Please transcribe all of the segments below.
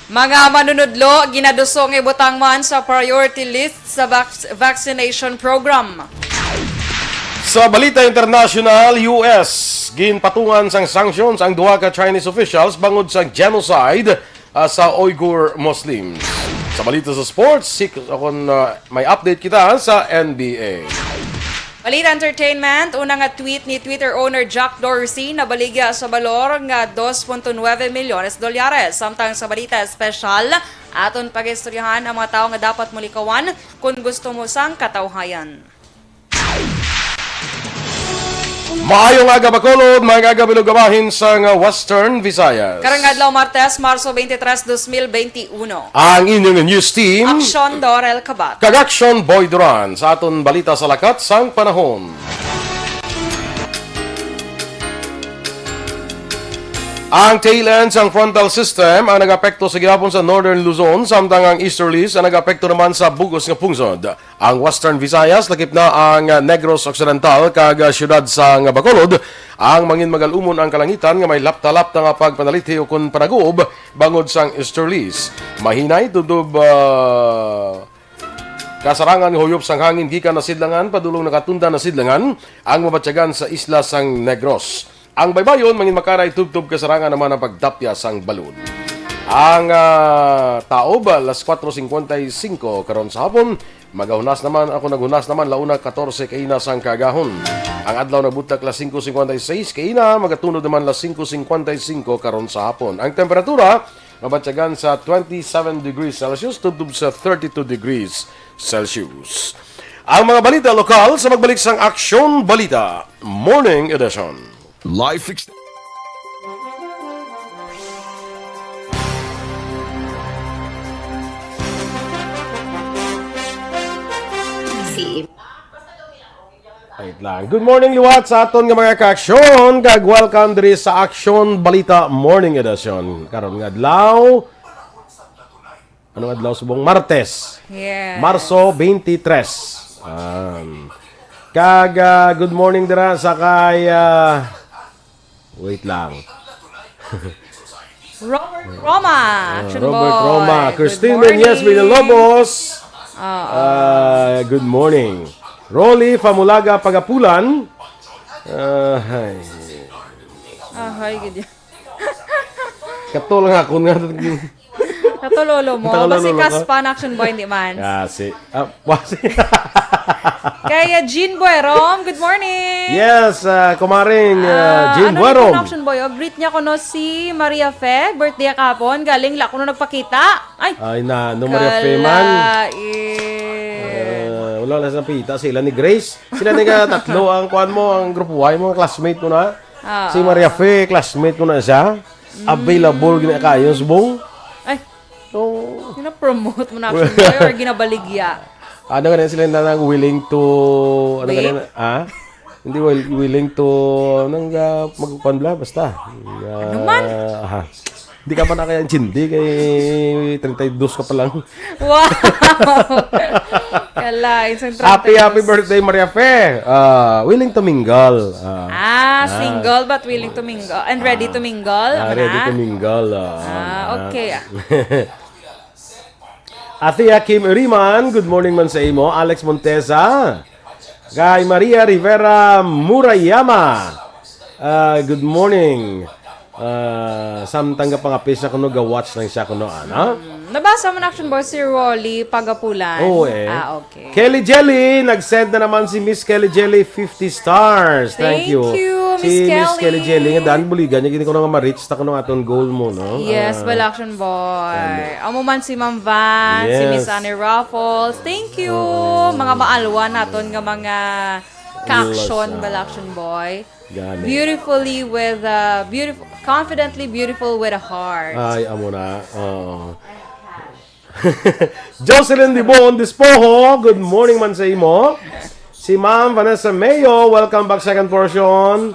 Mga manunudlo, ginadusong ibutang man sa priority list sa vaccination program. Sa Balita International, US, ginpatungan sang sanctions ang duha ka Chinese officials bangod sa genocide sa Uyghur Muslims. Sa Balita sa Sports, may update kita sa NBA. Balita Entertainment, una nga tweet ni Twitter owner Jack Dorsey na baligya sa balor nga 2.9 milyones dolyares. Samtang sa Balita Special, aton pag-istoryahan ang mga tao nga dapat mulikawan kung gusto mo sang katawhayan. Maayong aga Bacolod, mga agabilog-gabahin sa Western Visayas. Karong adlaw Martes, Marso 23, 2021. Ang inyong news team, Aksyon, Dorel, Cabatu. Aksyon Boy Duran sa aton balita sa lakat sang panahon. Ang tail ends ang frontal system ang nag-apekto sa gihapon sa Northern Luzon, samtang ang easterlies ang nag-apekto naman sa bugos nga pungsod. Ang Western Visayas lakip na ang Negros Occidental kag siyudad sa Bacolod. Ang mangin magalumon ang kalangitan nga may lapta-lapta nga pagpanaliti o kun panaguob bangod sang easterlies. Mahinay tudob kasarangan ng huyop sang hangin gikan na sidlangan padulong nakatunda na sidlangan ang mabatyagan sa isla sang Negros. Ang baybayon, mangin makaray tubtub kasarangan naman ang pagdapya sang balon. Ang taob, alas 4:55 karon sa hapon, naghunas naman launa 14 kaina sang kagahon. Ang adlaw na butak las 5:56 kaina, magatunod naman las 5:55 karon sa hapon. Ang temperatura, mabatyagan sa 27 degrees Celsius, tubtub sa 32 degrees Celsius. Ang mga balita lokal sa magbalik sang Aksyon Balita Morning Edition. Life Wait lang. Good morning liwat sa aton nga mga ka-aksyon. Kag welcome diri sa Aksyon Balita Morning Edition. Karon nga adlaw. Anong adlaw subong Martes? Yeah. Marso 23. Kag good morning dira sa kay wait lang. Robert Roma. Action Robert boy. Roma, Good Christine morning. Yes, Villalobos. Good morning. Rolly Famulaga Pagapulan. Hay. Hay, gid. Katol nga ako nga. Katulolo mo. Katulolo Basi mo kaspan action boy hindi man. Kasi. Kaya Jean Buerom, good morning. Yes, kumaring Jean Buerom. Ano action boy? Greet niya ko no si Maria Fe, birthday kahapon. Galing la ko no nagpakita. Ay na, no Maria Fe man. Wala na sa pita. Sila ni Grace. Sila ni tatlo ang kuan mo, ang grupo Y mo, classmate mo na. Si Maria Fe, classmate mo na siya. Available gina kayo subong. Ay, so, gina-promote mo na action boy or ginabaligya? Ano ganyan sila na willing to ano ganyan hindi willing to magpanbla basta. Ano man? Hindi ka pa na kaya chindi kay 32 ka pa lang. Wow. Kala, Happy birthday Maria Fe. Willing to mingle. Single but willing to mingle and ready to mingle. Ready to mingle. Okay. Ate Kim Uriman, good morning man sa imo. Alex Montesa. Kay Maria Rivera Murayama. Good morning. Samtang ka pangapis na kuno ga-watch lang siya kuno Nabasa mo na action boy si Rolly Pagapulan. Oo Okay. Kelly Jelly, nag-send na naman si Miss Kelly Jelly 50 stars. Thank you. Miss Miss Kelly. Kelly Jelly, nga daan buligan niya gini ko nga ma-reach ta kuno aton goal mo no. Yes, action boy. Amo man si Ma'am Van, si Yes. Miss Annie Raffles. Thank you. Mga maalwa naton nga mga ka-action action boy. Gani. Beautifully with confidently beautiful with a heart. Ay, amo na. Jocelyn Dibon Dispoho, good morning man sa imo. Si Ma'am Vanessa Mayo, welcome back second portion.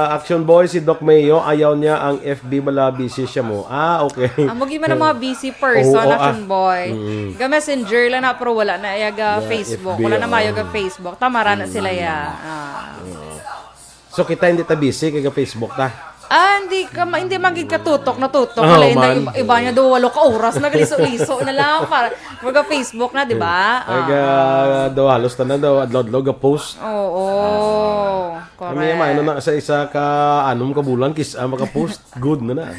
Action boy, si Doc Mayo, ayaw niya ang FB bala busy siya mo. Okay. Mugi man ang mga busy person, action boy. Ga messenger lang na pero wala na yaga Facebook. FB, Wala na mayo ga Facebook. Tamara na sila ya. So kita hindi ta busy kay Facebook ta. Hindi magig katutok na tutok. Oh, Alay na man. iba niya do 8 ka oras nagaliso-liso na lang para mga Facebook na, di ba? Ay daw halos tanan daw adlaw-adlaw ga post. Oo. Kami Correct. na sa isa ka anom ka bulan kis maka-post good na.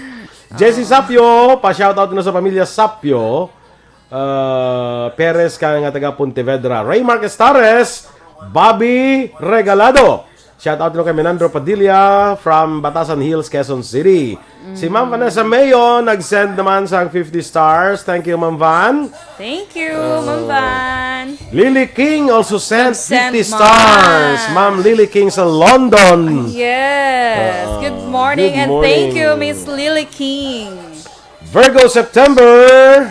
Jesse Sapio, pa-shoutout na sa pamilya Sapio. Perez ka nga taga Pontevedra. Ray Marquez Tares, Bobby Regalado. Shoutout na kay Menandro Padilla from Batasan Hills, Quezon City. Si Ma'am Vanessa Mayo nag-send naman sa 50 stars. Thank you, Ma'am Van. Thank you, Ma'am Van. Lily King also sent 50 Sent stars. Ma'am Lily King sa London. Yes. Good morning good and thank morning. you, Miss Lily King. Virgo September.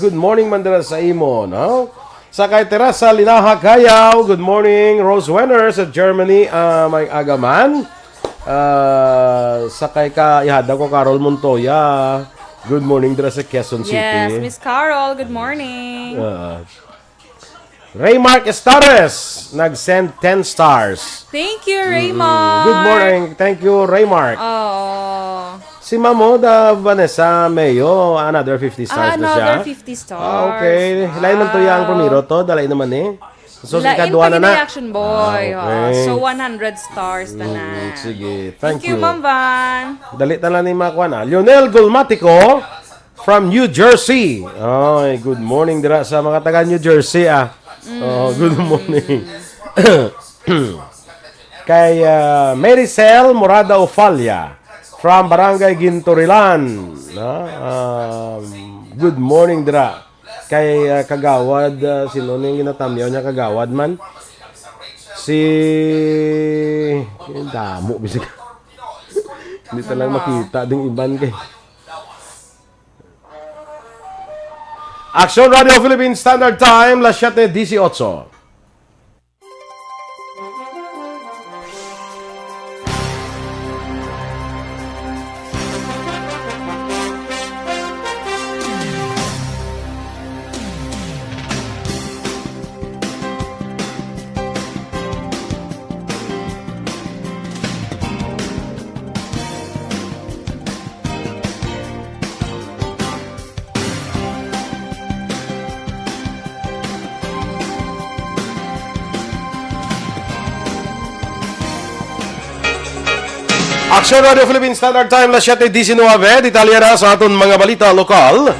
Good morning, Mandara sa imo, no? Sa kay Teresa Linaha Gayaw, good morning. Rose Wenner sa Germany, may agaman. Sa kay ka ihada ko Carol Montoya, good morning dira sa Quezon City. Yes, Miss Carol, good morning. Ray Mark Estares, nag-send 10 stars. Thank you, Raymond. Good morning. Thank you, Ray Mark. Oh. Si Mamo da Vanessa Mayo, another 50 stars na siya. Another 50 stars. Okay. Hilayin man to yung pumiro to. Dalay naman eh. So, si Lain kaduha pa na na. gini action boy. Okay. So, 100 stars na na. Sige. Thank Thank you, Ma'am Van. Dali na lang ni Makuha na. Lionel Gulmatico from New Jersey. Ay, good morning dira sa mga taga New Jersey Oh, good morning. Kay Maricel Morada Ofalia from Barangay Gintorilan. Good morning dira. Kay Kagawad, sino yung ginatamyaw niya Kagawad man? Si yung damo bisig. Hindi talang makita ding iban kay. Aksyon Radio Philippines Standard Time, las 7:18. Aksyon Radio Philippines Standard Time, las 7:19, detalye na sa aton mga balita lokal.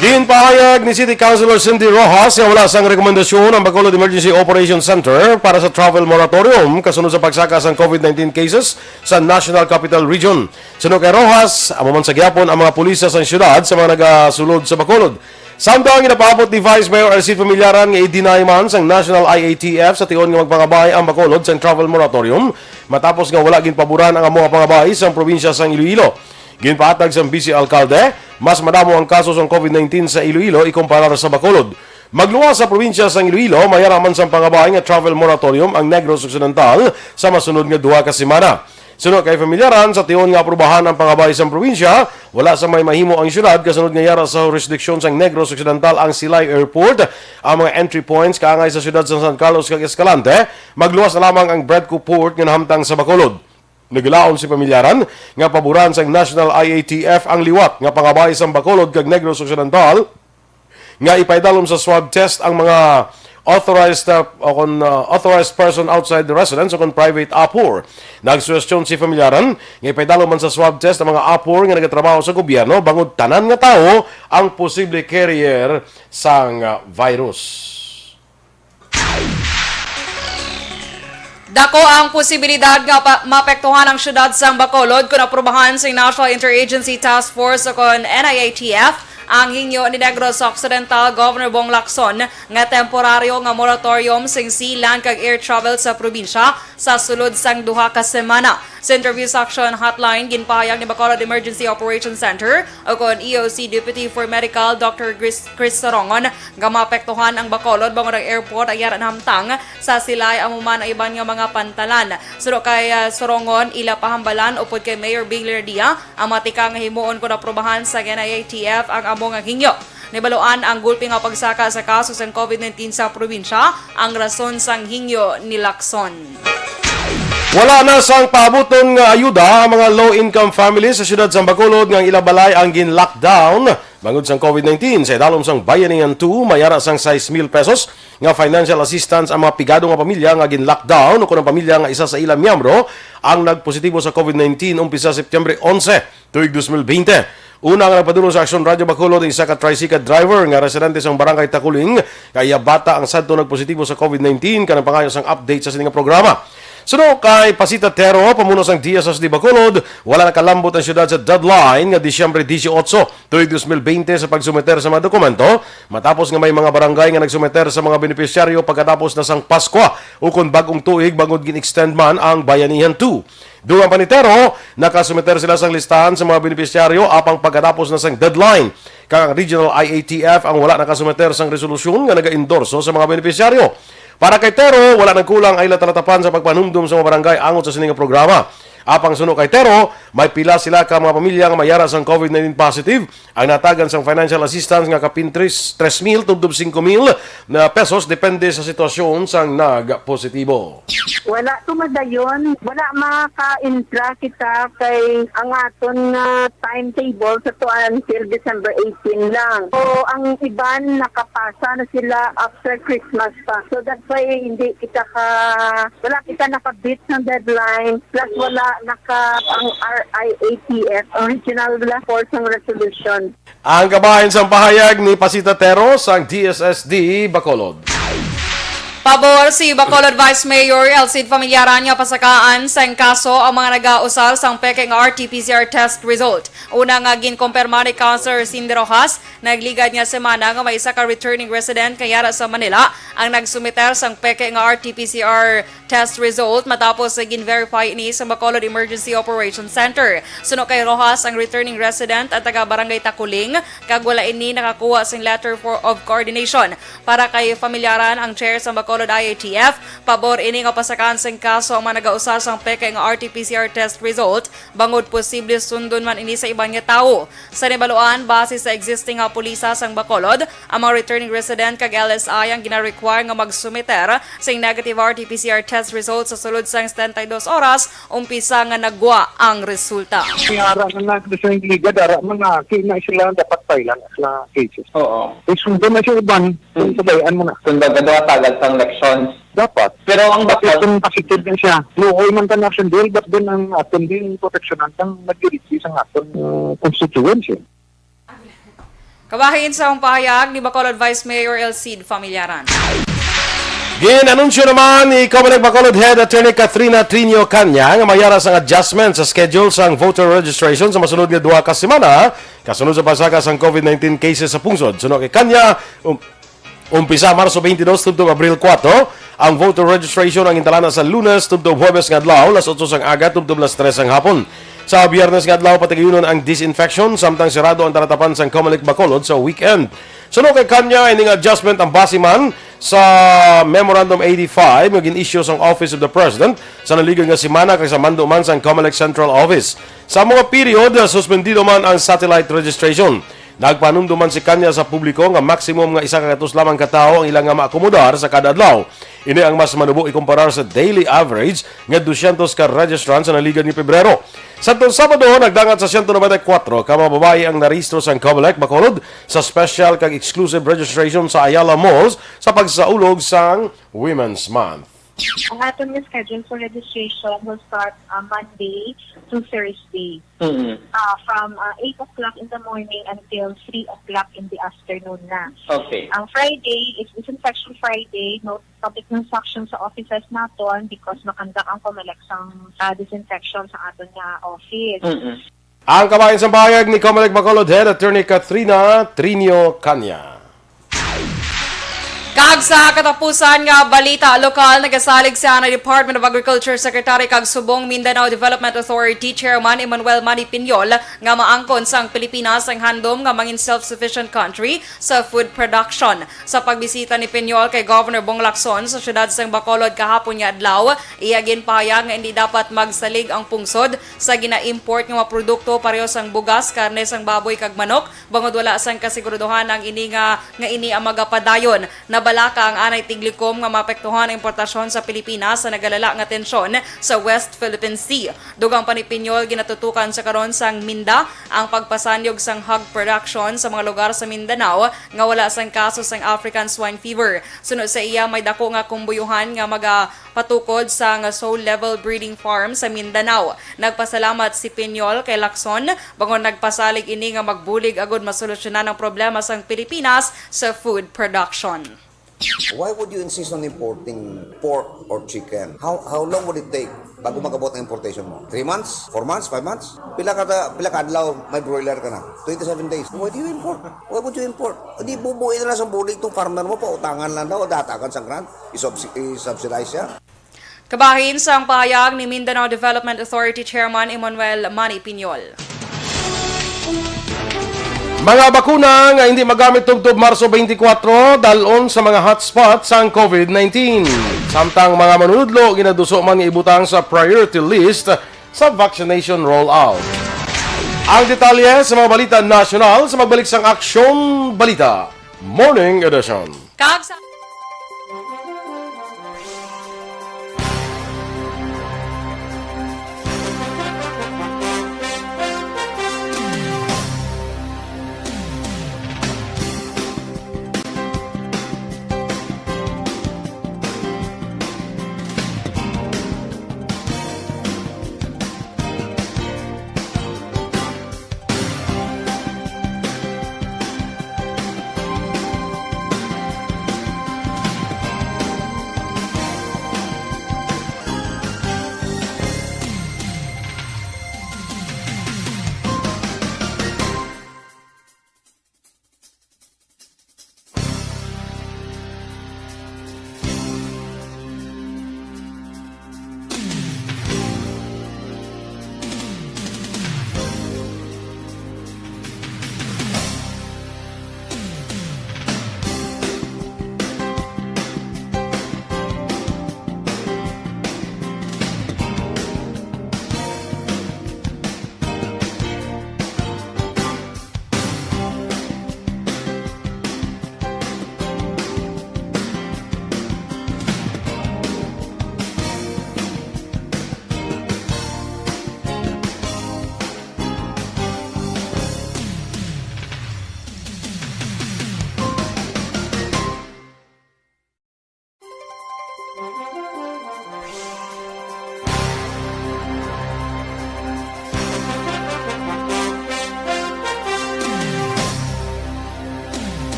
Ginpahayag ni City Councilor Cindy Rojas na wala sang rekomendasyon ang Bacolod Emergency Operations Center para sa travel moratorium kasunod sa pagsaka ng COVID-19 cases sa National Capital Region. Sunod kay Rojas, amuman sa gyapon ang mga pulisya sa syudad sa mga nagasulod sa Bacolod. Samtang ginapaabot ni Vice Mayor Arcid Familiaran nga i-deny man sang National IATF sa tion nga magpangabay ang Bacolod sa travel moratorium matapos nga wala ginpaboran ang mga pangabay sa probinsya sang Iloilo. Ginpaatag sa Vice Alcalde, mas madamo ang kaso sa COVID-19 sa Iloilo ikumpara sa Bacolod. Magluwas sa probinsya sang Iloilo, mayaraman sa pangabay nga travel moratorium ang Negros Occidental sa masunod nga 2 ka semana. Sunod kay Familiaran, sa tion nga aprobahan ang pangabay sa probinsya, wala sa may mahimo ang syudad kasunod nga yara sa jurisdiksyon sang Negros Occidental ang Silay Airport, ang mga entry points kaangay sa syudad sa San Carlos kag Escalante, magluwas na lamang ang Bredco Port nga nahamtang sa Bacolod. Naglaon si Familiaran nga paboran sang National IATF ang liwat nga pangabay sa Bacolod kag Negros Occidental nga ipaidalom sa swab test ang mga authorized person outside the residence o private APOR. Nagsuwestyon si Familiaran nga ipaidalom man sa swab test ang mga APOR nga nagatrabaho sa gobyerno bangod tanan nga tao ang posible carrier sang virus. Dako ang posibilidad nga maapektuhan ang syudad sang Bacolod kung aprobahan sa National Interagency Task Force o kon NIATF ang hinyo ni Negros Occidental Governor Bong Lacson nga temporaryo nga moratorium sing sea, land kag air travel sa probinsya sa sulod sang 2 ka semana. Sa interview sa Aksyon Hotline, ginpahayag ni Bacolod Emergency Operations Center o kon EOC Deputy for Medical Dr. Chris Sorongon nga maapektuhan ang Bacolod bangod ang airport ay yaran hamtang sa silay amuman ang iban nga mga pantalan. Sudo kay Sorongon, ila pahambalan upod kay Mayor Bing Lerdia ang matika nga himuon kung aprobahan sa NIATF ang amo nga hinyo. Nibaluan ang gulpi nga pagsaka sa kaso sa COVID-19 sa probinsya ang rason sang hinyo ni Lacson. Wala na sang pabuton nga ayuda ang mga low-income families sa siyudad sa Bacolod nga ilabalay ang gin-lockdown bangod sang COVID-19. Sa idalom sang Bayanihan 2, mayara sang 6,000 pesos nga financial assistance ang mga pigado nga pamilya nga gin-lockdown o kung ang pamilya nga isa sa ilang miyembro ang nagpositibo sa COVID-19 umpisa September 11, tuig 2020. Una nga nagpadulong sa Aksyon Radio Bacolod ang isa ka tricycle driver nga residente sa barangay Takuling kaya bata ang sadto nagpositibo sa COVID-19 kanang pangayo sang update sa sining programa. Suno kay Pasita Tero, pamuno sang DSSD Bacolod, wala nakalambot ang siyudad sa deadline nga Disyembre 18, tuig 2020 sa pagsumeter sa mga dokumento, matapos nga may mga barangay nga nagsumeter sa mga benepisyaryo pagkatapos na sang Pasko o kung bagong tuig bangod gin-extend man ang Bayanihan 2. Duran pa ni Tero, nakasumeter sila sang listahan sa mga benepisyaryo apang pagkatapos na sang deadline. Kang Regional IATF ang wala nakasumeter sang resolusyon nga naga-endorso sa mga benepisyaryo. Para kay Tero, wala nang kulang ay latalatapan sa pagpanumdum sa mga barangay angot sa sining programa. Apang suno kay Tero, may pila sila ka mga pamilya nga mayara sang COVID-19 positive. Ang natagan sang financial assistance nga kapin 3,000 tubdob 5,000 na pesos depende sa sitwasyon sang nag-positibo. Wala tumadayon, wala maka-intra kita kay ang aton timetable sa to until December 18 lang. So ang iban nakapasa na sila after Christmas pa. So that's why wala kita nakabit ng deadline, plus wala ang RIATF, Original Force ng Resolution. Ang kabahin sang pahayag ni Pasita Tero sang DSSD Bacolod. Pabor si Bacolod Vice Mayor Elcid Familiaran nga pasakaan sa kaso ang mga nag-ausal sang peke nga RT-PCR test result. Una nga ginkumpirma ni Councilor Cindy Rojas, nagligad nga semana nga may isa ka returning resident kayara sa Manila ang nagsumiter sang peke nga RT-PCR test result matapos gin-verify ni sa Bacolod Emergency Operations Center. Suno kay Rojas ang returning resident at taga Barangay Takuling kag wala ini nakakuha sing letter of coordination. Para kay Familiaran ang chair sa Bacolod IATF, pabor ini nga pasakaan sing kaso ang mga nag-ausal sang peke nga RT-PCR test result bangod posible sundon man ini sa ibang nga tao. Sa nibaluan, base sa existing nga pulisa sang Bacolod, ang mga returning resident kag LSI ang gina-require nga magsumiter sing negative RT-PCR test result sa sulod sang 72 oras, umpisa nga nagwa ang resulta. Ara na sa liga dara mga kina sila dapat pailan na cases. Oo. Sundan na siya iban, sabayan mo na. Sundan ka daw tagal sang elections. Dapat. Pero ang Bakit bakal, kung positive na siya, luoy man ka na action bill, but din ang aton din proteksyonan kang nag-direct sa aton constituency. Kabahin sa pahayag ni Bacolod Vice Mayor Elcid Familiaran. Ginanunsyo naman ni Comelec Bacolod Head Attorney Katrina Trinio Canya nga mayara sang adjustment sa schedule sang voter registration sa masunod nga 2 ka semana kasunod sa pagsaka sang COVID-19 cases sa pungsod. Suno kay Canya, umpisa Marso 22 tubtob Abril 4, ang voter registration ang intalana sa Lunes tubtob Huwebes nga adlaw, las 8 sang aga tubtob las 3 sang hapon. Sa Biyernes nga adlaw patigayunon ang disinfection samtang sirado ang taratapan sang Comelec Bacolod sa weekend. Suno kay Kanya ining adjustment ang base man sa Memorandum 85 nga gin-issue sang Office of the President sa naligang nga semana kay sa mando man sang Comelec Central Office. Sa mga period suspendido man ang satellite registration. Nagpanundo man si Kanya sa publiko nga maximum nga 100 lamang katao ang ilang nga maakomodar sa kada adlaw. Ini ang mas manubo ikumparar sa daily average nga 200 ka registrants sa naligan ni Pebrero. Sa itong Sabado, nagdangat sa 194 ka mga babae ang narehistro sa Comelec Bacolod sa special kag exclusive registration sa Ayala Malls sa pagsaulog sang Women's Month. Ang aton nga schedule for registration will start Monday to Thursday. From 8 o'clock in the morning until 3 o'clock in the afternoon na. okay. Ang Friday is Disinfection Friday. No public instruction sa offices naton because makandak ang Comelec sang disinfection sa aton nga office. Ang kabayan sa bayag ni Comelec Bacolod Head Attorney Katrina Trinio Canya. Kag sa katapusan nga balita lokal, nagasalig sa Department of Agriculture Secretary kag Subong Mindanao Development Authority Chairman Emmanuel Manny Piñol nga maangkon sang Pilipinas ang handom nga mangin self-sufficient country sa food production. Sa pagbisita ni Piñol kay Governor Bong Lacson sa siyudad sang Bacolod kahapon nga adlaw, iyagin pahayag nga hindi dapat magsalig ang pungsod sa gina-import nga mga produkto pareho sang bugas, karne sang baboy kag manok bangod wala sang kasiguraduhan ang ini ang magapadayon. Nabalaka Usa ka ang anay tiglikom nga maapektuhan ang importasyon sa Pilipinas sa nagalala nga tensyon sa West Philippine Sea. Dugang panipinyol ginatutukan sa karon sang Minda ang pagpasanyog sang hog production sa mga lugar sa Mindanao nga wala sang kaso sang African swine fever. Sunod sa iya may dako nga kumbuyuhan nga magapatukod sa soul level breeding farm sa Mindanao. Nagpasalamat si Pinyol kay Lacson bangon nagpasalig ini nga magbulig agud masolusyonan ang problema sang Pilipinas sa food production. Why would you insist on importing pork or chicken? How long would it take bago magabot ang importation mo? 3 months? 4 months? 5 months? Pila ka adlaw may broiler ka na? 27 days. Why do you import? Why would you import? Hindi bubuin na sa bulig itong farmer mo pa utangan lang daw, datakan sa grant, i-subsidize siya. Kabahin sa ang pahayag ni Mindanao Development Authority Chairman Emmanuel Manny Pinyol. Mga bakuna nga hindi magamit tubtob Marso 24 dalon sa mga hotspot sang COVID-19. Samtang mga manunudlo ginaduso man nga ibutang sa priority list sa vaccination rollout. Ang detalye sa mga balita nasyonal sa magbalik sang Aksyon Balita Morning Edition. Kag sa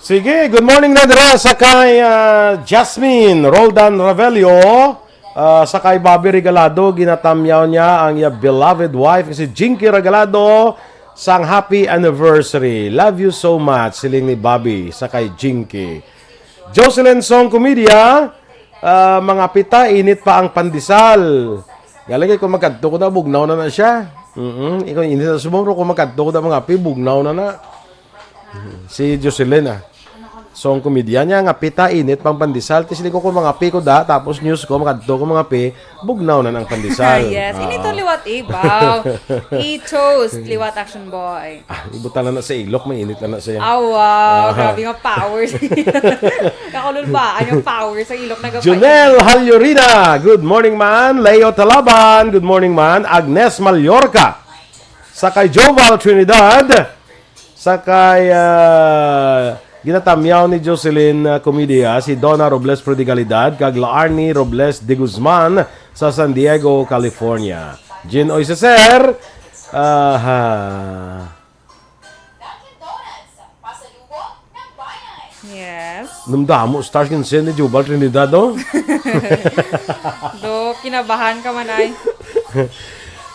Sige, good morning na dira sa kay Jasmine Roldan Ravelio, sa kay Bobby Regalado, ginatamyaw niya ang iya beloved wife si Jinky Regalado. sang happy anniversary. Love you so much, siling ni Bobby sa kay Jinky. Jocelyn Song Comedia, mga pita, init pa ang pandesal. Galagay ko magkadto ko na, bugnaw na siya. Ikaw init na sumong kung magkadto ko na mga pi, bugnaw na. Si Jocelyn Song Comedia niya, nga pita, init pang pandesal. Tisili ko mga pi ko da, tapos news ko, makadto ko mga pi, bugnaw na ng pandesal. Yes, inito liwat ibaw. I-toast, liwat action boy. Ibutan na sa ilok, may init na siya. Wow, grabe nga powers. Kakulul ba? Ang powers sa ilok na gapay. Junel Halyorina, good morning man. Leo Talaban, good morning man. Agnes Mallorca, sakay Joval Trinidad, sakay ginatamyaw ni Jocelyn Comedia, si Donna Robles Prodigalidad, kag Laarni Robles de Guzman sa San Diego, California. Jean Oiseser, Yes. Numdamo, stars kinsen ni Jubal Trinidad, oh. Do, kinabahan ka man ay.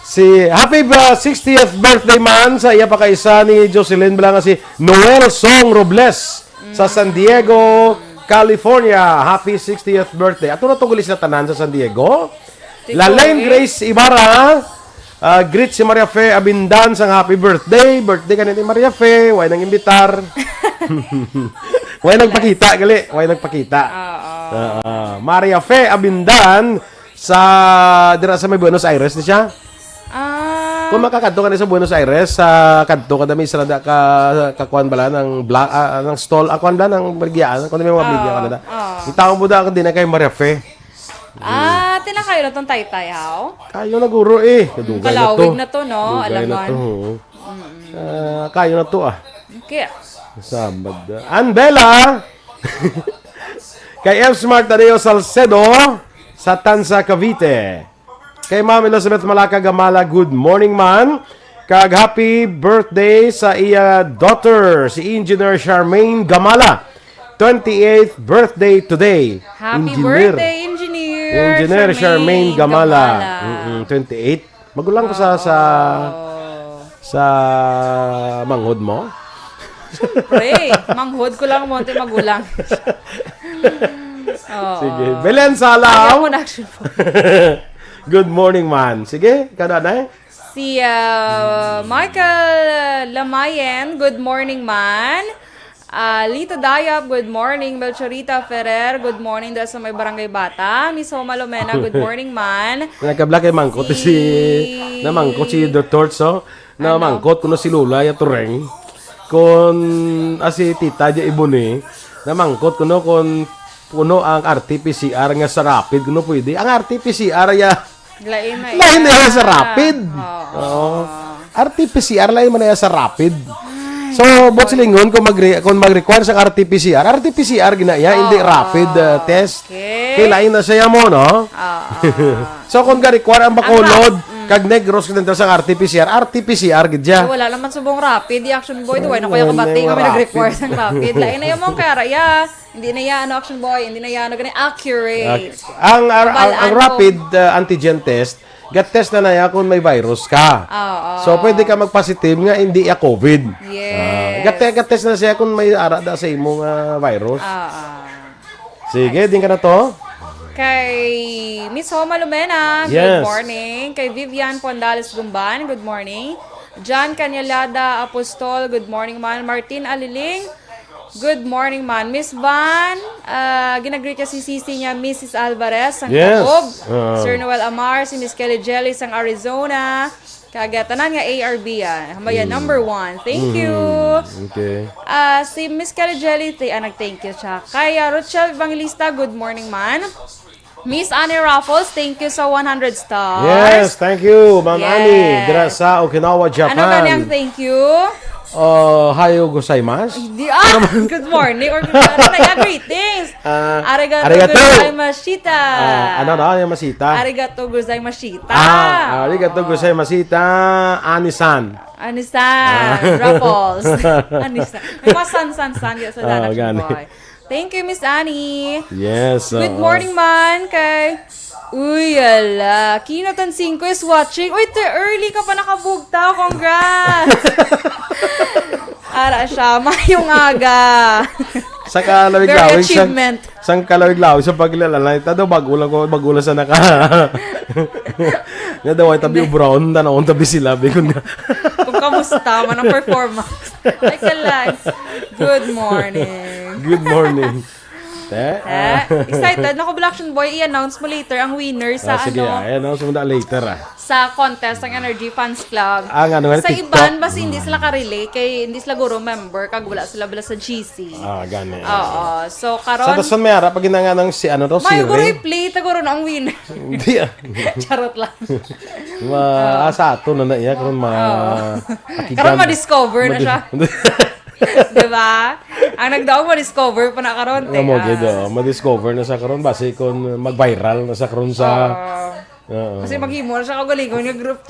Si happy 60th birthday man sa iya pa kaisa ni Jocelyn Blanca, si Noel Song Robles sa San Diego, California. Happy 60th birthday. Ato na tugulis na tanan sa San Diego. Lalaine Grace Ibarra, greet si Maria Fe Abindan sang happy birthday. Birthday ka ni Maria Fe, way nang imbitar. Way nagpakita gali, way nagpakita. Maria Fe Abindan sa dira sa may Buenos Aires ni siya. Kung makakadto ka na sa Buenos Aires, sa kadto ka na may sarada ka kuan bala ng ng stall, kuan bala ng bergian, kung may mga bergian ka na. Itaw mo da din na kay Maria Fe. Tinakayo na tong taytay, how? Kayo na guro kadugay na to. Kalawig na to, no? Dugay na Alaman. to. Kayo na to Okay. Sabad. Anbela. Kay F. Smart Tadeo Salcedo sa Tansa, Cavite. Kay Ma'am Elizabeth Malaka Gamala, good morning man. Kag happy birthday sa iya daughter, si Engineer Charmaine Gamala. 28th birthday today. Happy birthday, Engineer. Engineer Charmaine Gamala. 28. Magulang pa sa manghod mo. Pre, manghod ko lang mo, magulang. Sige. Belen Salaw. Ayaw mo na action po. Good morning, man. Sige, kada na Si Michael Lamayen, good morning, man. Lito Dayap, good morning. Belchorita Ferrer, good morning dahil sa may barangay bata. Miss Homa Lomena, good morning, man. Nagkabla kay mangkot namangkot si Dr. So, namangkot kuno si Lula ya tureng. Si Tita ja ibuni, namangkot kuno kuno ang RT-PCR nga sa rapid kuno pwede. Ang RT-PCR ya Lain na sa rapid. RT-PCR lain man na sa rapid. So, bot silingon kung mag-require sa RT-PCR. RT-PCR ginaya, hindi rapid test. Kailain na siya mo, no? So, kung ga-require ang bakulod, kag negros ka sa RT-PCR, RT-PCR gidya. Wala naman subong rapid. Di action boy, duway na kaya kabati kami nag-require ng rapid. Lain na yung mong kaya, hindi na yan, action boy, hindi na yan, accurate. Ang rapid antigen test, gat-test na naya kung may virus ka. So, pwede ka mag-positive nga, hindi ya COVID. Yes. Gat-test na siya kung may arada sa imong virus. Sige, din ka na to. Kay Miss Homa Lumena, Yes. good morning. Kay Vivian Pondales Gumban, good morning. John Canyalada Apostol, good morning man. Martin Aliling, good morning man. Miss Van, ginagreet niya si Sisi niya, Mrs. Alvarez, ang Yes. Kaob. Sir Noel Amar, si Miss Kelly Jelly, sang Arizona. Kagatanan nga ARB yan. Hamaya, number 1. Thank you. Okay. Si Miss Kelly Jelly, nag-thank you siya. Kay Rochelle Evangelista, good morning man. Miss Annie Raffles, thank you sa 100 stars. Yes, thank you, Ma'am Yes. Annie. Dira sa Okinawa, Japan. Ano kanyang thank you? Hayo gozaimasu. Good morning or good greetings. Arigato gozaimashita. Ano na yung masita? Arigato gozaimashita. Arigato gozaimasita. Anisan. Anisan. Raffles. Anisan. May mga san-san-san sa danak boy. Thank you, Miss Annie. Yes. Good morning man kay... Uy, ala. Kinatan 5 is watching. Uy, early ka pa nakabugta. Congrats! Ara siya. Mayong aga. Sa kalawig-lawig. Very achievement. Sa kalawig-lawig sa paglalala. Ito daw, bagulan sa naka. Nga daw ay tabi brown. Tanaon tabi sila. Kung kamusta man ang performance. Ay, kalay. Good morning. Good morning. Excited. Naku, Black Action Boy, i-announce mo later ang winner sa sige, i-announce mo na later sa contest ng Energy Fans Club. Sa TikTok. iban, basta hindi sila ka-relay, kay hindi sila guro member, kag wala sila sa GC. Gani. Oo. So, karon... Sa tason may harap, pag ginanga ng si ano to, si May guro Ray. i-play, taguro na ang winner. Hindi Charot lang. Sa ato na iya, karon Karon ma-discover na siya. Diba? Ang nagdaong ma-discover pa na karon. Ma-discover na sa karon base kung mag-viral na sa karon sa kasi maghimo na siya kagalingon yung group.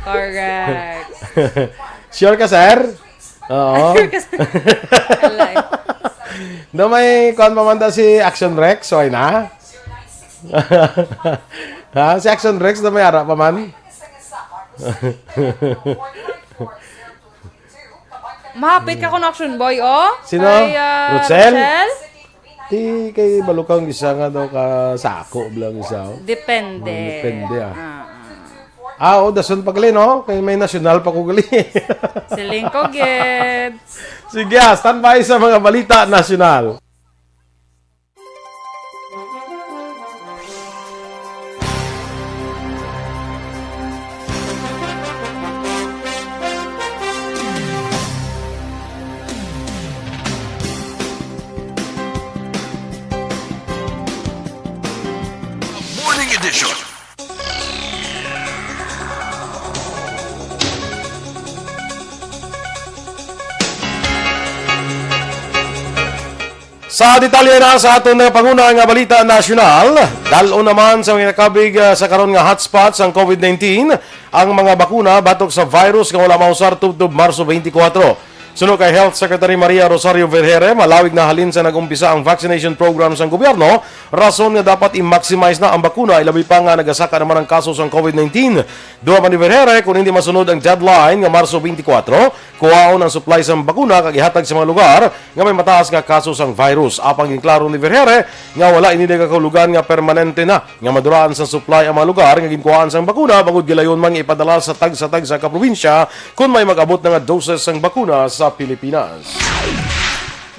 Correct. Sure ka, sir? Oo. Do may kuan pamanda si Aksyon Rex, so ay na. Si Aksyon Rex do may ara pa man. Mahapit ka Action Boy, oh. Sino? Kay, Rochelle? Rochelle? Di kay balukang isa nga daw ka sako blang isa. Depende. Depende dason pagli no? Kay may nasyonal pa ko gali. Siling ko, Ged. Sige, standby sa mga balita nasyonal. Morning edition. Sa detalye na sa aton nga panguna nga balita nasyonal, dalo naman sa mga nakabig sa karon nga hotspots ang COVID-19 ang mga bakuna batok sa virus nga wala mausar tubtob Marso 24. Sunod kay Health Secretary Maria Rosario Vergere, malawig na halin sa nag-umpisa ang vaccination program sa gobyerno, rason nga dapat i-maximize na ang bakuna, ilabi pa nga nagasaka naman ang kaso sa COVID-19. Duha man ni Vergere, kung hindi masunod ang deadline nga Marso 24, kuhaon ang supply sa bakuna kag ihatag sa mga lugar nga may mataas nga kaso sa virus. Apang ginklaro ni Vergere nga wala ini lugar nga permanente na nga maduraan sa supply ang mga lugar nga ginkuhaan sa bakuna bangod gilayon man ipadala sa tag sa kaprobinsya kung may mag-abot na nga doses sang bakuna sa Pilipinas.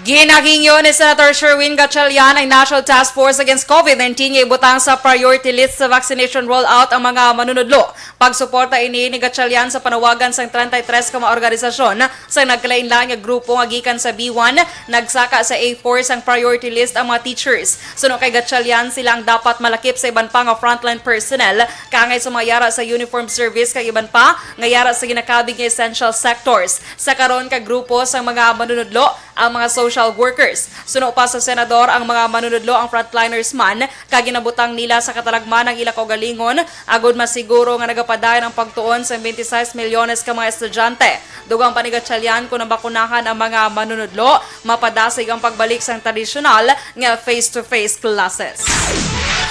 Ginagingyo ni Senator Sherwin Gatchalian ay National Task Force Against COVID-19 nga ibutang sa priority list sa vaccination rollout ang mga manunudlo. Pagsuporta ini ni Gatchalian sa panawagan sa 33 ka mga organisasyon sa nagkalain-lain nga grupo nga gikan sa B1, nagsaka sa A4 sang priority list ang mga teachers. Suno kay Gatchalian, sila ang dapat malakip sa iban pa nga frontline personnel kangay sumayara sa uniform service kag iban pa nga yara sa ginakabig nga essential sectors. Sa karon ka grupo sa mga manunudlo ang mga social workers. Suno pa sa senador ang mga manunudlo ang frontliners man kag ginabutang nila sa katalagman ng ila kaugalingon agud masiguro nga nagapadayon ang pagtuon sa 26 milyones ka mga estudyante. Dugang pa ni Gatchalian kung nabakunahan ang mga manunudlo, mapadasig ang pagbalik sa tradisyonal nga face-to-face classes.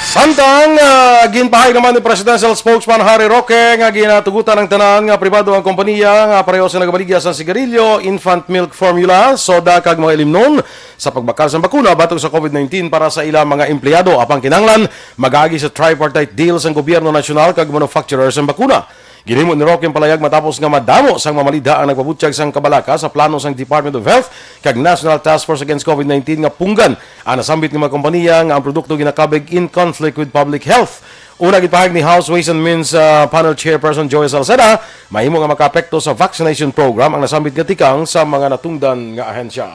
Samtang ginpahayag naman ni Presidential Spokesman Harry Roque nga ginatugutan ng tanan nga pribado ang kompanya nga pareho sa nagabaligya sa sigarilyo, infant milk formula, soda kag mga ilimnon sa pagbakal sa bakuna batok sa COVID-19 para sa ilang mga empleyado. Apang kinanglan magagi sa tripartite deal sa gobyerno nasyonal kag manufacturers ng bakuna. Ginhimo ni Roque ang palayag matapos nga madamo sang mamalida ang nagpabutyag sang kabalaka sa plano sang Department of Health kag National Task Force Against COVID-19 nga punggan ang nasambit ng mga kompanya nga ang produkto ginakabig in conflict with public health. Una gipahayag ni House Ways and Means Panel Chairperson Joy Salceda, mahimo nga makaapekto sa vaccination program ang nasambit nga tikang sa mga natungdan nga ahensya.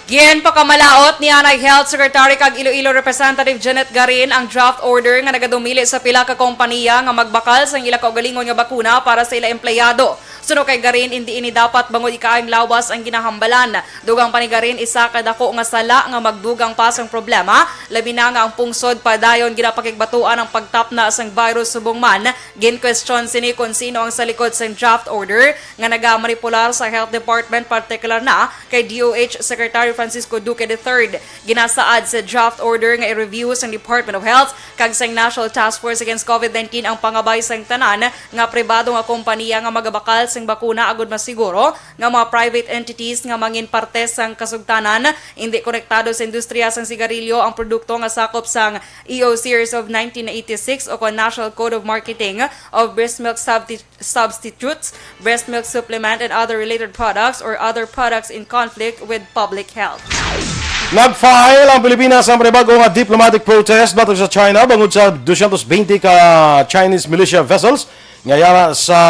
Gian pakamalaot ni Anay Health Secretary kag Iloilo Representative Janet Garin ang draft order nga nagadumili sa pila ka kompanya nga magbakal sa ila kaugalingon nga bakuna para sa ila empleyado. Suno kay garin hindi ini dapat bangod ikaang lawas ang ginahambalan. Dugang panigarin isa kadako nga sala nga magdugang pasang problema, labi na nga ang pungsod padayon ginapakigbatuan ang pagtapna sang virus subong man. Gin-question sini kung sino ang sa likod sang draft order nga nagamanipular sa Health Department, particular na kay DOH Secretary Francisco Duque III. Ginasaad sa draft order nga i-review sang Department of Health kag sang National Task Force Against COVID-19 ang pangabay sang tanan nga pribado nga kompanya nga magabakal sang bakuna agud masiguro nga mga private entities nga mangin parte sang kasugtanan hindi konektado sa industriya sang sigarilyo ang produkto nga sakop sang EO Series of 1986 o kon National Code of Marketing of Breast Milk Substitutes, breast milk supplement and other related products or other products in conflict with public health. Nag-file ang Pilipinas ang panibago nga diplomatic protest batok sa China bangod sa 220 ka Chinese militia vessels ngayara sa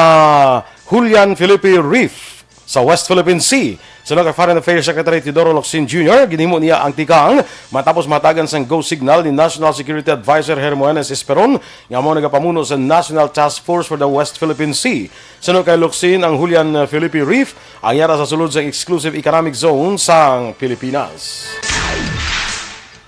Julian Felipe Reef sa West Philippine Sea. Sunod kay Foreign Affairs Secretary Dorel Jr., ginimo niya ang tikang matapos matagan sang go signal ni National Security Advisor Hermogenes Esperon nga mo nagapamuno sa National Task Force for the West Philippine Sea. Sunod kay Locsin ang Julian Felipe Reef ang yara sa sulod sa Exclusive Economic Zone sang Pilipinas.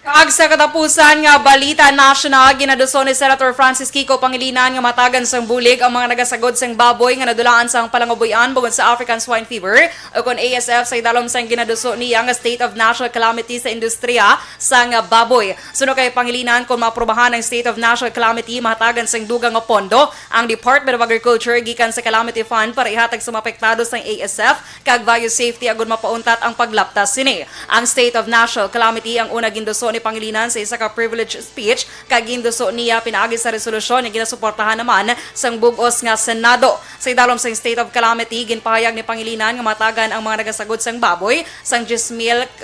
Kaag sa katapusan nga balita national, ginaduso ni Senator Francis Kiko Pangilinan nga matagan sang bulig ang mga nagasagod sang baboy nga nadulaan sang palangabuyan bukod sa African Swine Fever o kon ASF sa idalom sang ginaduso niya nga State of National Calamity sa industriya sang baboy. Suno kay Pangilinan kung maprobahan ang State of National Calamity, matagan sang dugang nga pondo ang Department of Agriculture gikan sa Calamity Fund para ihatag sa mapektado sang ASF kag value safety agud mapauntat ang paglaptas sini. Ang State of National Calamity ang una ginduso ni Pangilinan sa isa ka privilege speech kag ginduso niya pinaagi sa resolusyon nga ginasuportahan naman sang bug-os nga Senado. Sa idalom sang State of Calamity, ginpahayag ni Pangilinan nga matagan ang mga nagasagod sang baboy sang 10,000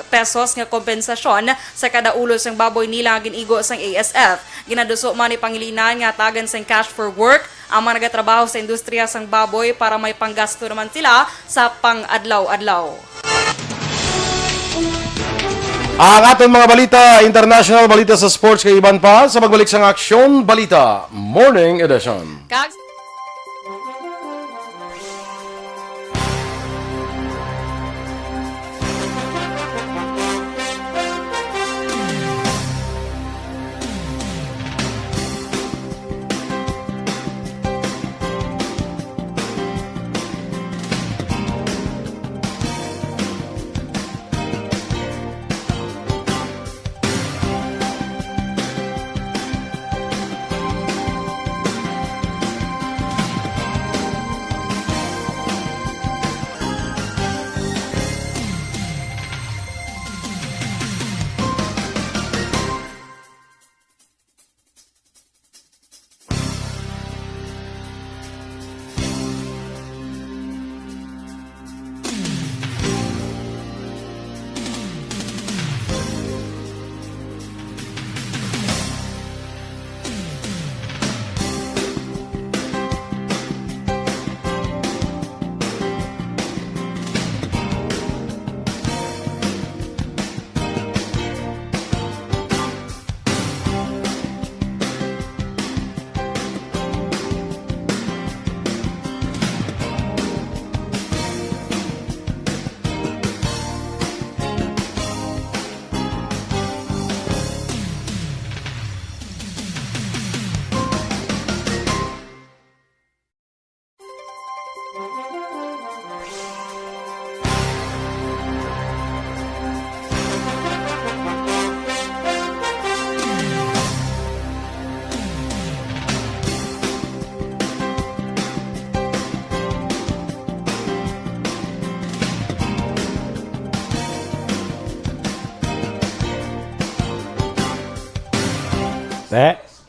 pesos nga kompensasyon sa kada ulo sang baboy nila ginigo sang ASF. Ginaduso man ni Pangilinan nga tagan sang cash for work ang mga nagatrabaho sa industriya sang baboy para may panggasto naman sila sa pang-adlaw-adlaw. Ang ating mga balita, international balita sa sports kay iban pa sa pagbalik sa Aksyon Balita Morning Edition.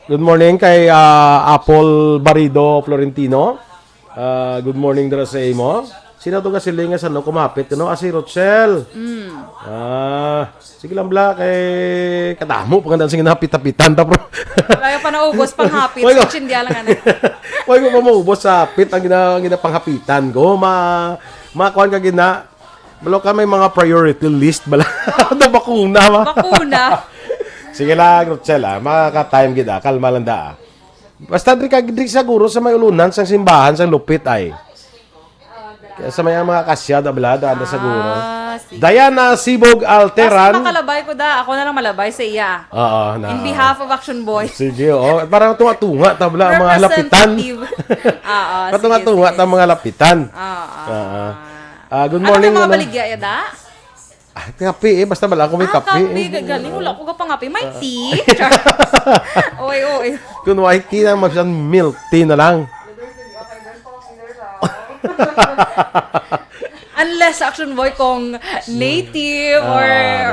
Good morning kay Apple Barido Florentino. Good morning dira sa imo. Sino to kasi linga sa no kumapit no asi Rochelle. Sige lang bla kay kadamo pagandang sing napit-apitan ta bro. Kaya pa naubos pang hapit sa chindiya lang ana. Why ko pa maubos sa pit ang ginapanghapitan ko makuan ka gina. Balo ka may mga priority list bala. Ano bakuna ba? Bakuna. Sige lang, Rochelle, makaka-time gida, kalma lang da. Basta di ka siguro sa may ulunan, sa simbahan, sa lupit ay. Kaya sa mga kasyada, blada, anda siguro. Sige. Diana Sibog Alteran. Basta makalabay ko da. Ako na lang malabay sa iya. Oo, In behalf of Aksyon Boy. Sige, oh. Parang tunga-tunga, tabla, ang mga lapitan. Oo, Patunga-tunga, ta mga lapitan. Oo. Good morning. Ano ka mga baligya, yada? Kape basta bala ako may kape. Kape, galing. Wala ko ka pang kape. May tea. Oy. Kung white tea na, magsiyan milk tea na lang. Unless Action Boy kung native or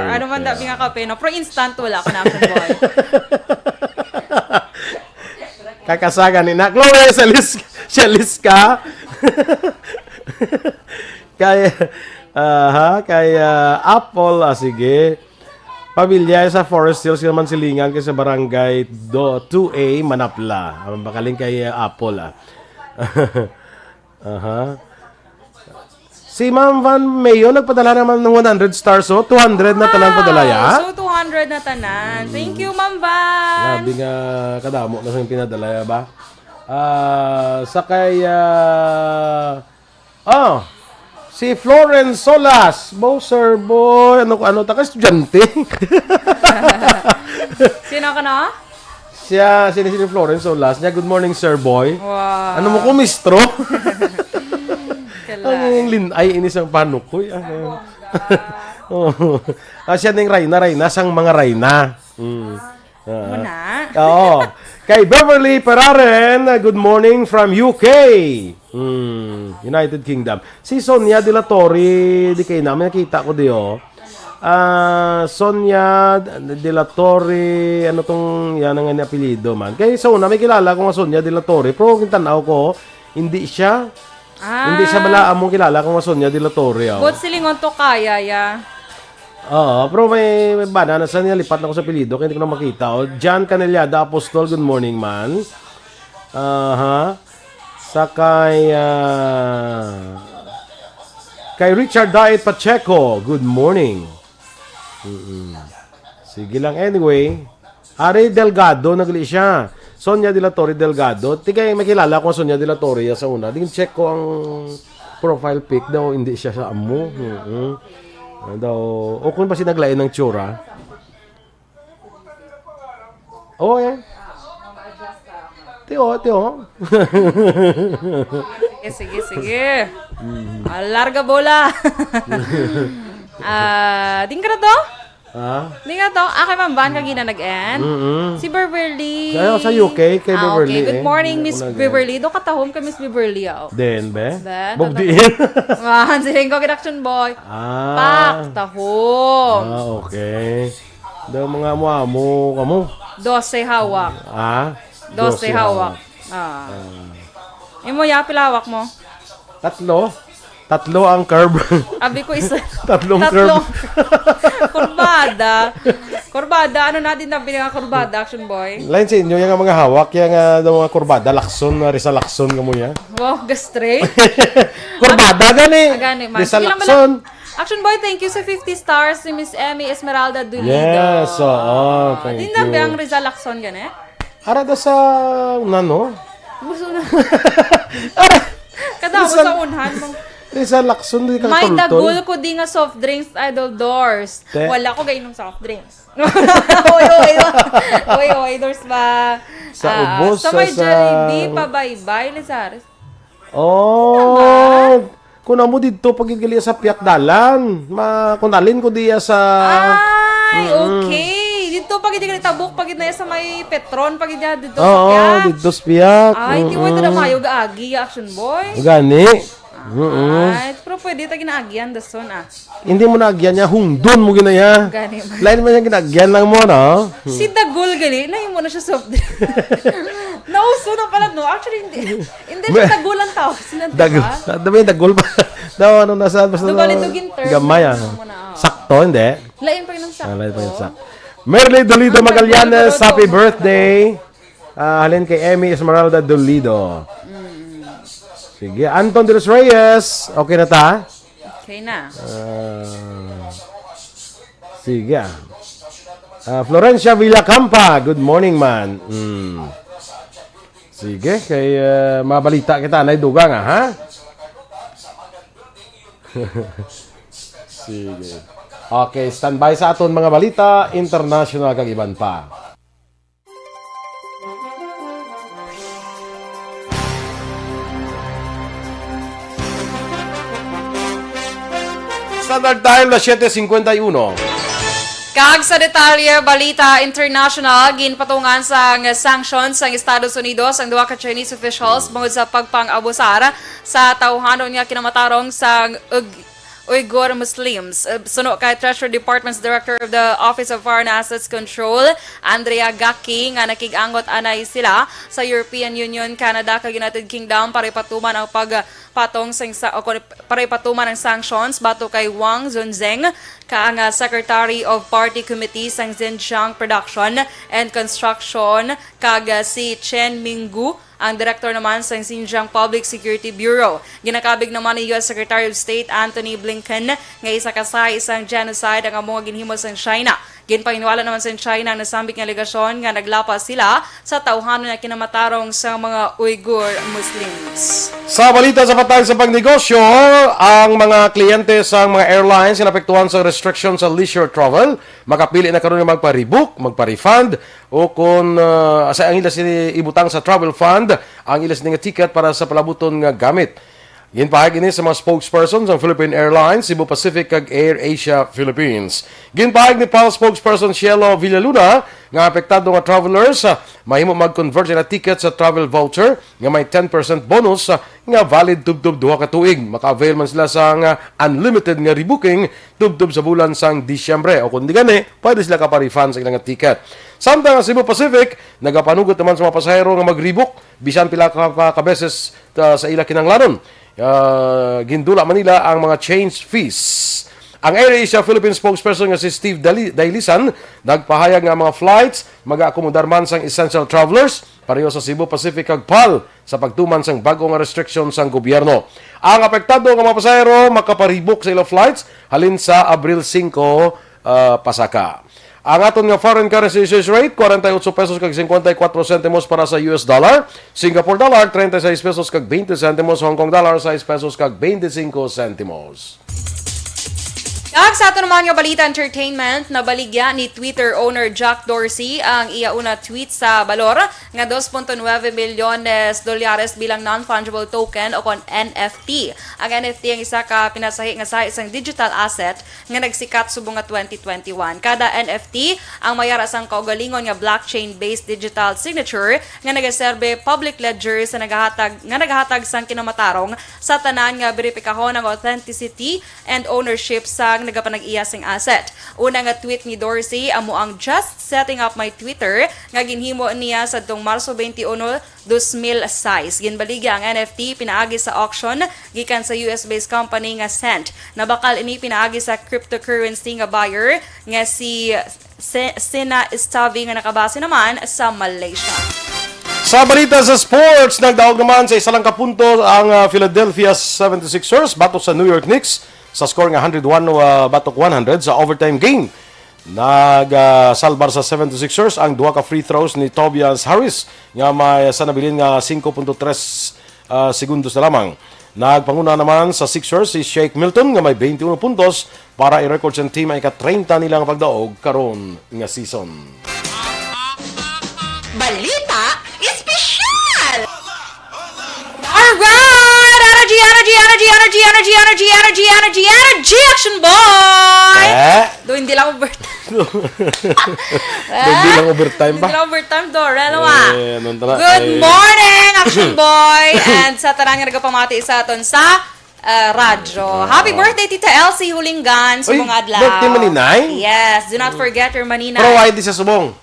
ano man dabi nga kape. No? Pero instant, wala ko na Action Boy. Kakasagan ni na. Chloe, salis ka. Kaya Apple, sige. Pamilya sa Forest Hills naman silingan kay sa barangay 2A Manapla. Bakaling kay Apple. Si Ma'am Van Mayo nagpadala naman ng 100 stars, so 200 na tanan padala ya. So 200 na tanan. Thank you, Ma'am Van. Sabi nga kadamo na sa pinadala ba. Si Florence Solas, Sir Boy, ano ta ka estudyante. Sino ka na? Siya, si Florence Solas. Niya, good morning, Sir Boy. Wow. Ano mo kumistro? Kalay. Ang linay, inis ang panukoy. Siya ning Rayna, sang mga Rayna. Muna. Oo. Kay Beverly Peraren, good morning from UK. United Kingdom. Si Sonia De La Torre, di kayo namin nakita ko diyo. Sonia De La Torre, ano tong yan ang apelyido man. Kay Sona, may kilala ko nga Sonia De La Torre, pero kung tanaw ko, hindi siya. Hindi siya bala among kilala ko nga Sonia De La Torre. But silingon to kaya ya. Oo, pero may banana sa nilipat na ko sa apelyido, kaya hindi ko na makita. John Caneliada Apostol, good morning man. Kay Richard Diet Pacheco, good morning. Sige lang, anyway. Ari Delgado, nagli siya. Sonia De La Torre Delgado. Tigay, makilala ko Sonia De La Torre sa una. Tingin check ko ang profile pic daw, hindi siya sa amo. Daw, o kung ba sinaglain ng tsura? Oo, Teo. Sige. Larga bola. Ding ka na to? Ding ka to? Kay Ma'am Van kagina nag-end. Si Beverly. Kaya sa UK, kay Beverly. Okay. Good morning, Miss Beverly. Do katahom kay Miss Beverly. Den, be? Bugdiin. Siling ko Action Boy. Pak, tahom. Okay. Daw mga amo kamo. 12 hawak. 12 hawak. Imo ya pilawak mo? Tatlo ang curve. Abi ko isa. Tatlong curve. Kurbada. Ano natin na pinaka-kurbada, Action Boy? Lain sa inyo, yung mga hawak, yung mga kurbada, lakson, Risa Lakson ka mo yan. Wow, straight. Kurbada, gani. Man. Risa Sige lang Lakson. Action Boy, thank you sa 50 stars si Miss Emmy Esmeralda Dulido. Yes, thank you. Hindi na ang Rizal Lacson, gani? Arada sa unano? Gusto na. Kada mo sa unhan. Risa Lakson, di ka May tultol. dagul ko di nga soft drinks, idol doors. Te? Wala ko gainom soft drinks. Oy, doors ba? Sa ubos, sa may sa- Jollibee, pa-bye-bye, Lizares. Kung amo dito, pagkigali sa piyak dalan, kunalin ko diya sa... Ay, okay. Dito, pag hindi ka tabok, pag na sa may Petron, pag hindi dito sa Oo, piyak. dito sa piyak. Ay, di mo ito na mayo gaagi, Action Boy. Gani. Ay, pero pwede ito ginaagian, dason Hindi mo naagyan niya, hungdon mo ginaya. Gani man. Lain mo niya ginagyan lang mo, no? Si Dagol gali, na mo na siya soft drink. Nauso na pala, no? Actually, hindi siya Dagol ang tao. Dagol. Dami dagol pa. Daw, ano, nasa... Basta Dubalidugin term. Gamay, Sakto, hindi? Lain pa yun ng sakto. Lain pa yung sakto. Merly Dolido Magallanes, happy birthday. Halin kay Emmy Esmeralda Dolido. Sige, Anton de los Reyes. Okay na ta? Okay na. Sige. Florencia Villacampa. Good morning, man. Sige, kay mabalita kita. Naiduga nga, ha? Sige. Okay, standby sa aton mga balita, international kag iban pa. Standard time na 7:51. Kag sa detalye, balita international, ginpatungan sa sanctions sa Estados Unidos ang duha ka Chinese officials bungod sa pagpang-abusar sa tawhanon nga kinamatarong sa Uyghur Muslims. Suno kay Treasury Department's Director of the Office of Foreign Assets Control, Andrea Gaki, nga nakigangot anay sila sa European Union, Canada, kag United Kingdom para ipatuman ang pagpatong para ipatuman ang sanctions bato kay Wang Zunzeng, kaang Secretary of Party Committee sang Xinjiang Production and Construction, kag si Chen Minggu, ang director naman sa Xinjiang Public Security Bureau. Ginakabig naman ni U.S. Secretary of State Antony Blinken nga isa kasay isang genocide ang among ginhimo sa China. Ginpahiniwala naman sa China ang nasambit nga alegasyon nga naglapas sila sa tawhanon nga kinamatarong sa mga Uyghur Muslims. Sa balita sa patay sa pagnegosyo, ang mga kliyente sa mga airlines na napektuhan sa restriction sa leisure travel, makapili na karon nga magpa-rebook, magpa-refund, o kung sa ang ilas ibutang sa travel fund, ang ilas nga ticket para sa palabuton nga gamit. Ginpahag ini sa mga spokesperson ng Philippine Airlines, Cebu Pacific kag Air Asia Philippines. Ginpahag ni PAL spokesperson Cielo Villaluna nga apektado nga travelers mahimo mag-convert na ticket sa travel voucher nga may 10% bonus nga valid tubtub duha ka tuig. Maka-avail man sila sa unlimited nga rebooking tubtub sa bulan sang Disyembre, o kung di gani pwede sila ka-refund sa ilang ticket. Samtang Cebu Pacific nagapanugot naman sa mga pasahero nga mag-rebook bisan pila ka beses sa ila kinanglanon. Gindula Manila ang mga change fees. Ang Air Asia Philippines spokesperson nga si Steve Dailisan nagpahayag nga mga flights mag-aakomodar man sang essential travelers pareho sa Cebu Pacific kag PAL sa pagtuman sang bagong restriction sang gobyerno. Ang apektado nga mga pasahero makaparibok sa ilang flights halin sa Abril 5 pasaka. Ang aton nga foreign currency exchange rate, 48 pesos kag 54 centimos para sa US dollar, Singapore dollar, 36 pesos kag 20 centimos, Hong Kong dollar, 6 pesos kag 25 centimos. Kag sa ato naman nga balita entertainment, nabaligya ni Twitter owner Jack Dorsey ang iya una tweet sa balor nga 2.9 milyones dolyares bilang non-fungible token o kon NFT. Ang NFT ang isa ka pinasahi nga sa isang digital asset nga nagsikat subong nga 2021. Kada NFT ang mayara sang kaugalingon nga blockchain-based digital signature nga nagaserbe public ledger sa nagahatag sang kinamatarong sa tanan nga beripikahon ang authenticity and ownership sang nagapanag-iya sing asset. Una nga tweet ni Dorsey amo ang just setting up my Twitter nga ginhimo niya sa tong Marso 21, 2006. Ginbaligya ang NFT pinaagi sa auction gikan sa US-based company nga Cent. Nabakal ini pinaagi sa cryptocurrency nga buyer nga si Sina Estavi nga nakabase naman sa Malaysia. Sa balita sa sports, nagdaog naman sa isa lang kapunto ang Philadelphia 76ers batok sa New York Knicks sa score nga 101 batok 100 sa overtime game. Nagsalbar sa 76ers ang duha ka free throws ni Tobias Harris nga may sanabilin nga 5.3 segundos na lamang. Nagpanguna naman sa Sixers si Shake Milton nga may 21 puntos para i-record sa team ay ika-30 nilang pagdaog karon nga season. Balita Espesyal! Alright! Energy, Action Boy! Doon hindi lang overtime. Hindi lang overtime ba? Hindi lang overtime, Dorel. Good morning, Action Boy! And sa tarang nga nagapamati sa aton sa radyo. Happy birthday, Tita Elsie Hulingan, subong adlaw. Birthday maninay? Yes, do not forget your maninay. Pero why di siya subong?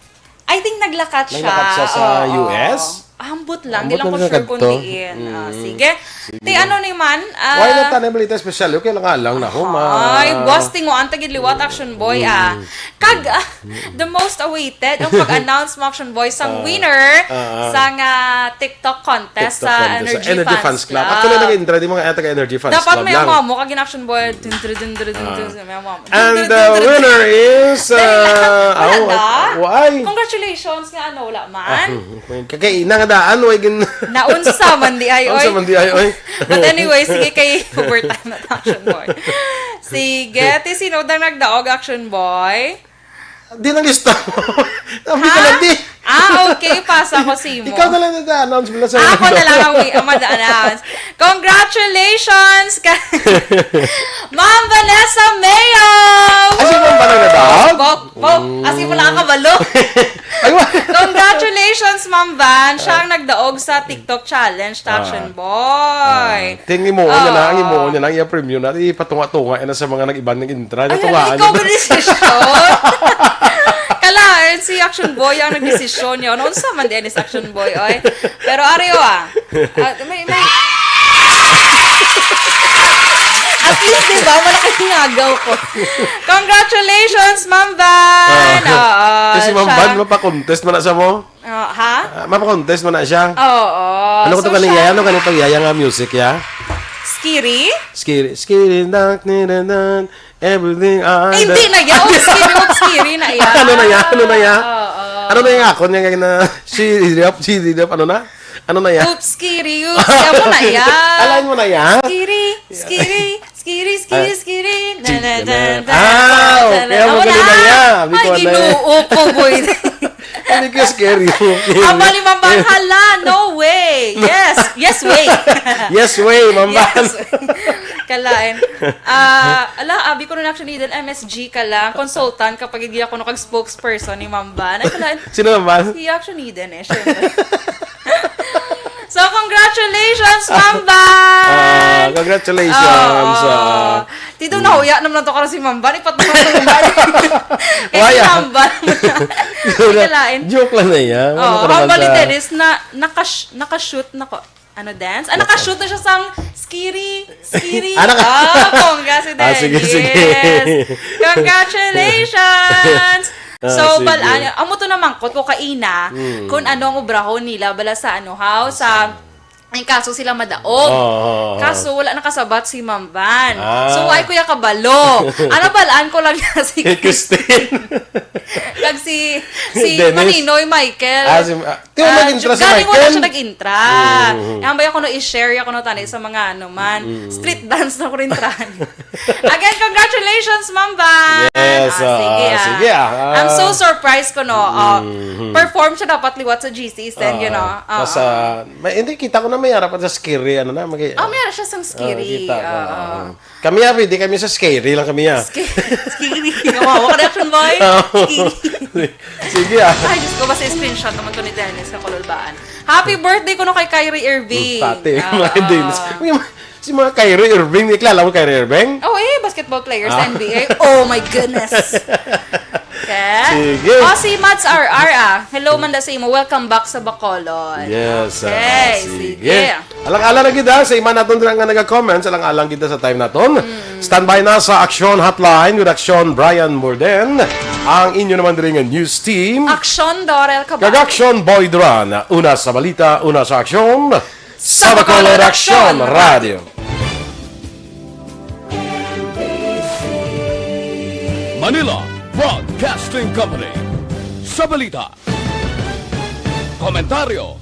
I think naglakat siya. Naglakat siya sa US? Ambot lang, di Ambot lang ko lang sure na kung kadto. diin. Sige. Ti ano naman? Why na tayo balita special? Okay lang nga lang na ho. Ay, busting mo. Antagid liwat, Action Boy, Kag, the most awaited, ang pag-announce mo, Action Boy, sang winner sang TikTok contest sa Energy Fans Club. Actually, nag-intro di mga ata ka Energy Fans Club Dapat may lang. mo kag Action Boy. And the winner is... why? Congratulations nga, ano, wala man. Kakaina nga daan, why gin... Naunsa man di ay, Naunsa man di ay, oy. But anyway, sige kay overtime at Action Boy. Sige, sino daw nagdaog Action Boy? Di nang lista mo. Sabi ka lang, di. Okay. Pasa ko si mo. Ikaw na lang nag-announce mo na sa'yo. Ako na lang ang mag-announce. Congratulations kay Ma'am Vanessa Mayo! Asi mo ba nagdadaog? Asi mo lang kabalo. Congratulations, Ma'am Van. Siya ang nagdaog sa TikTok Challenge, Action Boy. Tingin mo, yan na, ang imo, yan ang i-premium na, ipatunga-tunga, yan na sa mga nag-ibang nag-intra. Ay, ikaw ba desisyon? Kala, si Action Boy ang nag-desisyon niya. Noon sa man din is Action Boy, oy. Pero Ario, may... At least, di ba, malaking ngagaw ko. Congratulations, Ma'am Van! Kasi Ma'am Van, mapakontest mo na sa mo? Ha? Mapakontest mo na siya? Oo. Ano ko ito kanina? Ano kanina pagyaya nga music, ya? Skiri? Skiri, everything I... Hindi na yan. Skiri na yan. Ano na yan? Ano na yung ako niya na si ano na? Ano na yan? Oops, skiri, oops. Yan mo na yan. Alain mo na yan? Skiri. Okay. Ang magaling na yan. Ay, ginuo ko, boy. Hindi ko scary. Aba ni Ma'am Van, hala, no way. Yes way. Yes way, Ma'am Van. Kalain. Abi ko na actually din MSG ka lang, consultant kapag hindi ako nakag-spokesperson ni Ma'am Van. Ay, kalain. Sino Ma'am Van? Si actually din syempre. So, congratulations, Ma'am Van! Congratulations. Tito, nahuya naman to kasi si Ma'am Van. Ipatulong ko Ma'am Van. Kasi Ma'am Van. Joke lang na yan. Ang balita is na nakashoot na ko. Ano, dance? Nakashoot na siya sa skiri. Kongga si Dennis. Sige. Yes. Congratulations! So, sige. amo to naman ko kaina kung ano ang obrahon nila bala sa sa ang kaso sila madaog. Kaso wala nakasabat si Ma'am Van. So, ay kuya kabalo. Ano balaan ko lang niya si Christine. Kag si Dennis. Maninoy Michael. Di mo nag-intra si galing Michael? wala siya nag-intra. Ang baya ko no i-share ako no tani sa mga street dance na ko rin tran. Again, congratulations, Ma'am Van. Yes, sige. I'm so surprised ko no. Perform siya dapat liwat sa GC stand, you know. Hindi, kita ko na may harap sa scary. Meron siya sang scary. Kami hindi kami sa scary lang kami. Scary. Gawa ka Action Boy. Sige. Ay, Diyos ko, basta screenshot naman to ni Dennis sa Kululbaan. Happy birthday ko no kay Kyrie Irving. Pati, mga Dennis. Si mga Kyrie Irving, ikilala mo Kyrie Irving? Basketball players sa NBA. Oh my goodness. Okay. Sige. Si Mads RR. Hello, manda sa imo. Welcome back sa Bacolod. Yes. Okay, sige. Alang-alang na kita sa ima natin din nga nag-comments. Alang-alang kita sa time naton. Standby na sa Aksyon Hotline with Aksyon Brian Morden. Ang inyo naman din nga news team. Aksyon Dorel Cabatu. Kag-Aksyon Boy Duran. Una sa balita, una sa aksyon. Sa Bacolod Aksyon Radio. Manila Broadcasting Company. Sa balita, komentaryo,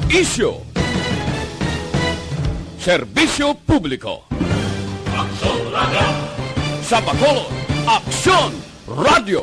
issue, serbisyo publiko. Aksyon Radio. Sa Bacolod, Aksyon Radio.